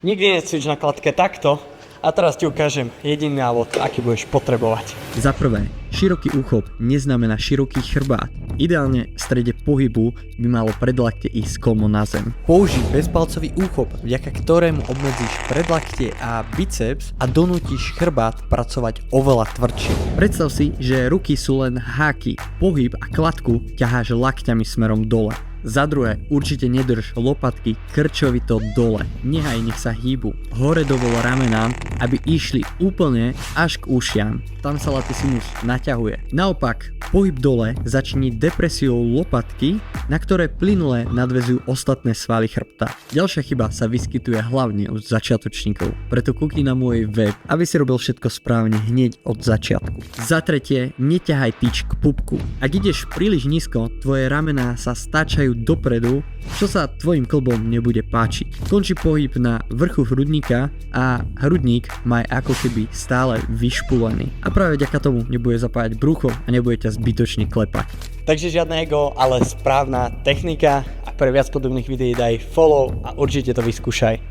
Nikdy necvič na kladke takto a teraz ti ukážem jediný návod, aký budeš potrebovať. Za prvé, široký úchop neznamená široký chrbát. Ideálne v strede pohybu by malo predlaktie ísť kolmo na zem. Použij bezpalcový úchop, vďaka ktorému obmedzíš predlaktie a biceps a donútiš chrbát pracovať oveľa tvrdšie. Predstav si, že ruky sú len háky. Pohyb a kladku ťaháš lakťami smerom dole. Za druhé, určite nedrž lopatky krčovito dole. Nechaj, nech sa hýbu. Hore dovol ramenám, aby išli úplne až k ušiam. Tam sa latissimus naťahuje. Naopak, pohyb dole začni depresiou lopatky, na ktoré plynule nadväzujú ostatné svaly chrbta. Ďalšia chyba sa vyskytuje hlavne u začiatočníkov. Preto kúkni na môj web, aby si robil všetko správne hneď od začiatku. Za tretie, neťahaj tyč k pupku. Ak ideš príliš nízko, tvoje ramená sa stáčajú dopredu, čo sa tvojim klbom nebude páčiť. Končí pohyb na vrchu hrudníka a hrudník má ako keby stále vyšpulený. A práve vďaka tomu nebude zapájať brucho a nebude ťa zbytočne klepať. Takže žiadne ego, ale správna technika. A pre viac podobných videí daj follow a určite to vyskúšaj.